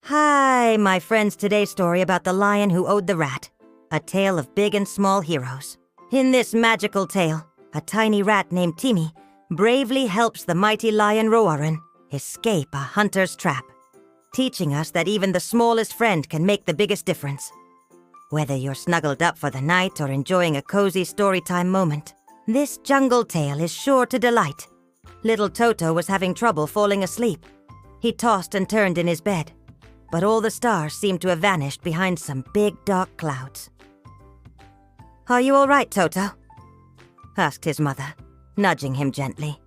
Hi, my friends. Today's story about the lion who owed the rat. A tale of big and small heroes. In this magical tale, a tiny rat named Timmy bravely helps the mighty lion Roarin escape a hunter's trap, teaching us that even the smallest friend can make the biggest difference. Whether you're snuggled up for the night or enjoying a cozy storytime moment, this jungle tale is sure to delight. Little Toto was having trouble falling asleep. He tossed and turned in his bed, but all the stars seemed to have vanished behind some big dark clouds. "Are you all right, Toto?" asked his mother, nudging him gently.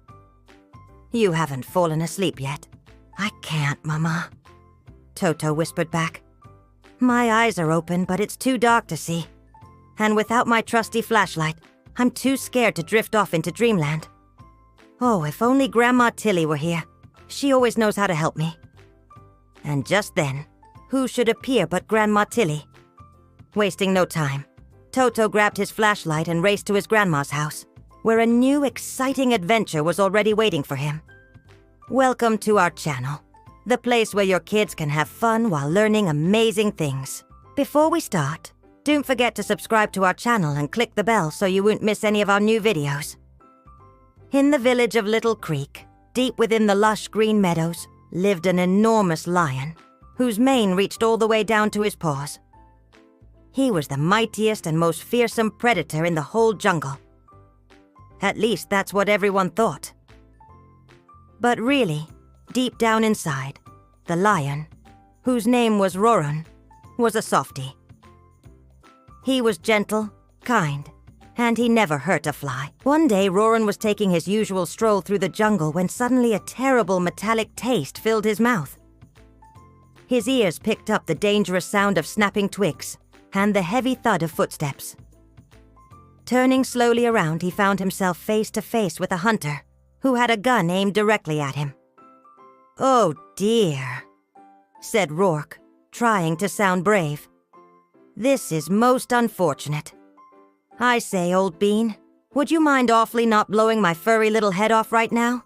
"You haven't fallen asleep yet." "I can't, Mama," Toto whispered back. "My eyes are open, but it's too dark to see. And without my trusty flashlight, I'm too scared to drift off into dreamland. Oh, if only Grandma Tilly were here. She always knows how to help me." And just then, who should appear but Grandma Tilly? Wasting no time, Toto grabbed his flashlight and raced to his grandma's house, where a new exciting adventure was already waiting for him. Welcome to our channel, the place where your kids can have fun while learning amazing things. Before we start, don't forget to subscribe to our channel and click the bell so you won't miss any of our new videos. In the village of Little Creek, deep within the lush green meadows, lived an enormous lion, whose mane reached all the way down to his paws. He was the mightiest and most fearsome predator in the whole jungle. At least that's what everyone thought. But really, deep down inside, the lion, whose name was Roarin, was a softie. He was gentle, kind, and he never hurt a fly. One day, Roarin was taking his usual stroll through the jungle when suddenly a terrible metallic taste filled his mouth. His ears picked up the dangerous sound of snapping twigs and the heavy thud of footsteps. Turning slowly around, he found himself face to face with a hunter who had a gun aimed directly at him. "Oh dear," said Rourke, trying to sound brave. "This is most unfortunate. I say, old bean, would you mind awfully not blowing my furry little head off right now?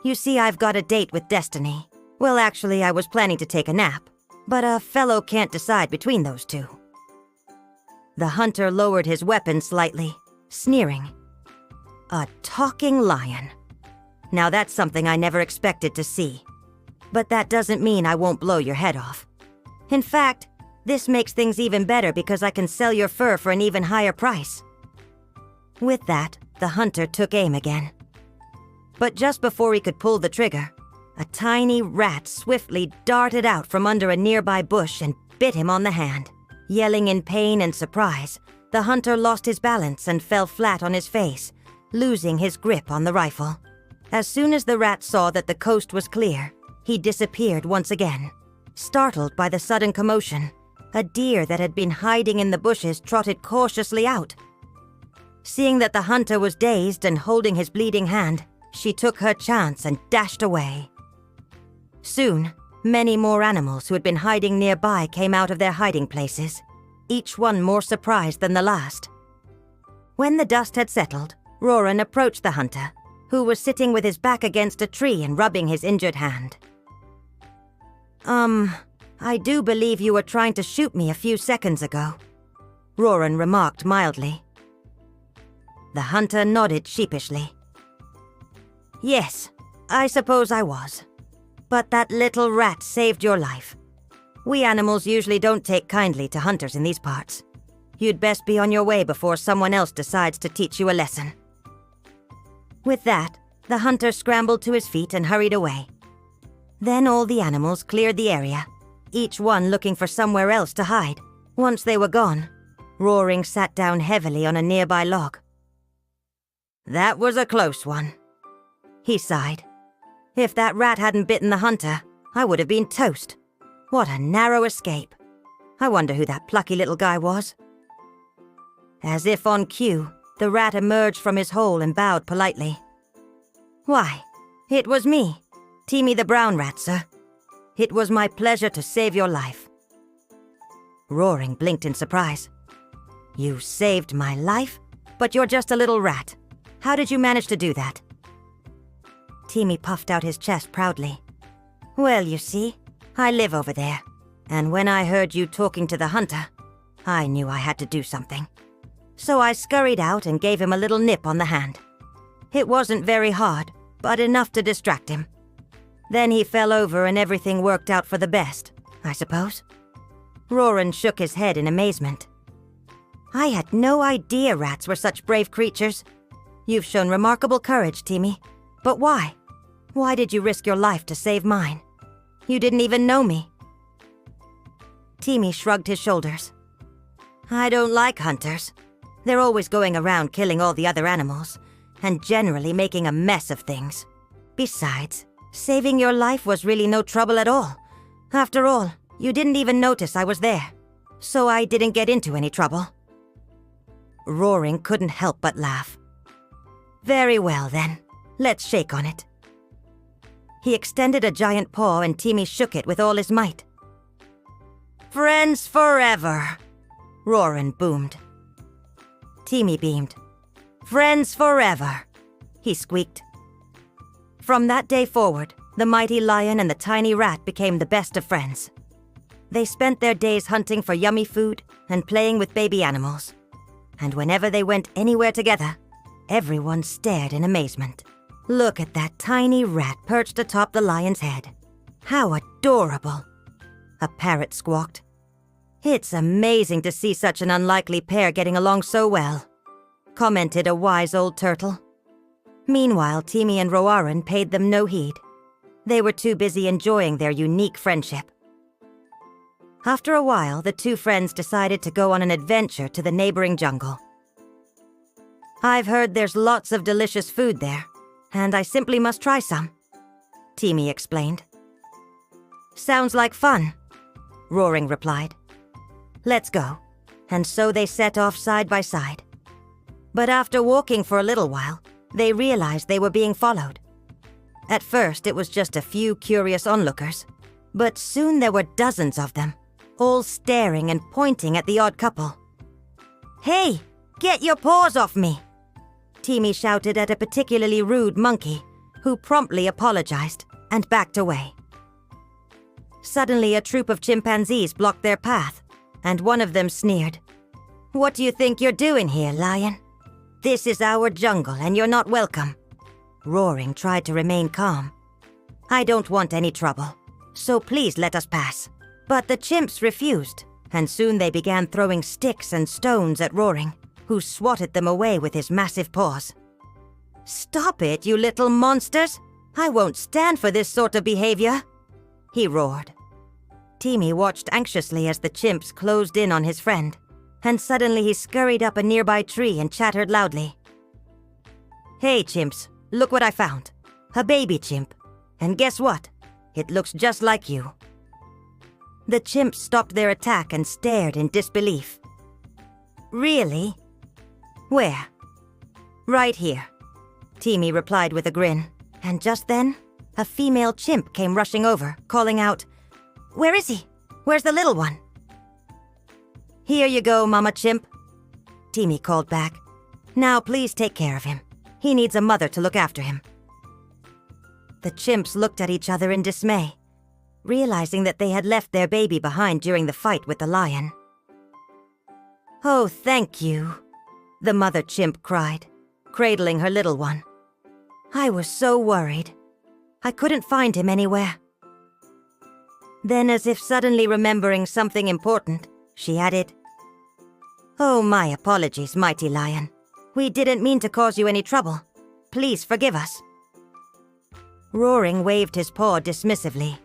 You see, I've got a date with Destiny. Well, actually, I was planning to take a nap, but a fellow can't decide between those two." The hunter lowered his weapon slightly, sneering. A talking lion. Now that's something I never expected to see. But that doesn't mean I won't blow your head off. In fact, this makes things even better because I can sell your fur for an even higher price. With that, the hunter took aim again. But just before he could pull the trigger, a tiny rat swiftly darted out from under a nearby bush and bit him on the hand. Yelling in pain and surprise, the hunter lost his balance and fell flat on his face, losing his grip on the rifle. As soon as the rat saw that the coast was clear, he disappeared once again. Startled by the sudden commotion, a deer that had been hiding in the bushes trotted cautiously out. Seeing that the hunter was dazed and holding his bleeding hand, she took her chance and dashed away. Soon, many more animals who had been hiding nearby came out of their hiding places, each one more surprised than the last. When the dust had settled, Roarin approached the hunter, who was sitting with his back against a tree and rubbing his injured hand. I do believe you were trying to shoot me a few seconds ago," Roarin remarked mildly. The hunter nodded sheepishly. "Yes, I suppose I was. But that little rat saved your life. We animals usually don't take kindly to hunters in these parts. You'd best be on your way before someone else decides to teach you a lesson." With that, the hunter scrambled to his feet and hurried away. Then all the animals cleared the area, each one looking for somewhere else to hide. Once they were gone, Roaring sat down heavily on a nearby log. "That was a close one," he sighed. "If that rat hadn't bitten the hunter, I would have been toast. What a narrow escape. I wonder who that plucky little guy was." As if on cue, the rat emerged from his hole and bowed politely. "Why, it was me, Timmy the brown rat, sir. It was my pleasure to save your life." Roaring blinked in surprise. "You saved my life? But you're just a little rat. How did you manage to do that?" Timmy puffed out his chest proudly. "Well, you see, I live over there. And when I heard you talking to the hunter, I knew I had to do something. So I scurried out and gave him a little nip on the hand. It wasn't very hard, but enough to distract him. Then he fell over and everything worked out for the best, I suppose." Roran shook his head in amazement. "I had no idea rats were such brave creatures. You've shown remarkable courage, Timmy. But why? Why did you risk your life to save mine? You didn't even know me." Timmy shrugged his shoulders. "I don't like hunters. They're always going around killing all the other animals, and generally making a mess of things. Besides, saving your life was really no trouble at all. After all, you didn't even notice I was there, so I didn't get into any trouble." Roaring couldn't help but laugh. "Very well then, let's shake on it." He extended a giant paw and Timmy shook it with all his might. "Friends forever," Roran boomed. Timmy beamed. "Friends forever," he squeaked. From that day forward, the mighty lion and the tiny rat became the best of friends. They spent their days hunting for yummy food and playing with baby animals. And whenever they went anywhere together, everyone stared in amazement. "Look at that tiny rat perched atop the lion's head. How adorable," a parrot squawked. "It's amazing to see such an unlikely pair getting along so well," commented a wise old turtle. Meanwhile, Timmy and Roaran paid them no heed. They were too busy enjoying their unique friendship. After a while, the two friends decided to go on an adventure to the neighboring jungle. "I've heard there's lots of delicious food there, and I simply must try some," Timmy explained. "Sounds like fun," Roaring replied. "Let's go." And so they set off side by side. But after walking for a little while, they realized they were being followed. At first, it was just a few curious onlookers, but soon there were dozens of them, all staring and pointing at the odd couple. "Hey, get your paws off me!" Timmy shouted at a particularly rude monkey, who promptly apologized and backed away. Suddenly, a troop of chimpanzees blocked their path, and one of them sneered. "What do you think you're doing here, lion? This is our jungle and you're not welcome." Roaring tried to remain calm. "I don't want any trouble, so please let us pass." But the chimps refused, and soon they began throwing sticks and stones at Roaring, who swatted them away with his massive paws. "Stop it, you little monsters! I won't stand for this sort of behavior!" he roared. Timmy watched anxiously as the chimps closed in on his friend, and suddenly he scurried up a nearby tree and chattered loudly. "Hey, chimps, look what I found. A baby chimp. And guess what? It looks just like you." The chimps stopped their attack and stared in disbelief. "Really? Where?" "Right here," Timmy replied with a grin. And just then, a female chimp came rushing over, calling out, "Where is he? Where's the little one?" "Here you go, Mama Chimp," Timmy called back. "Now please take care of him. He needs a mother to look after him." The chimps looked at each other in dismay, realizing that they had left their baby behind during the fight with the lion. "Oh, thank you," the mother chimp cried, cradling her little one. "I was so worried. I couldn't find him anywhere." Then, as if suddenly remembering something important, she added, "Oh, my apologies, mighty lion. We didn't mean to cause you any trouble. Please forgive us." Roaring waved his paw dismissively.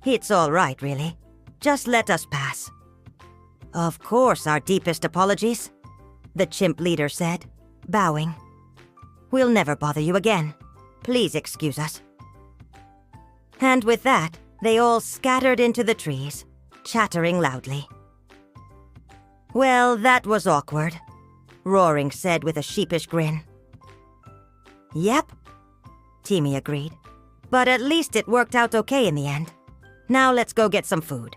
"It's all right, really. Just let us pass." "Of course, our deepest apologies," the chimp leader said, bowing. "We'll never bother you again. Please excuse us." And with that, they all scattered into the trees, chattering loudly. "Well, that was awkward," Roaring said with a sheepish grin. "Yep," Timmy agreed. "But at least it worked out okay in the end. Now let's go get some food."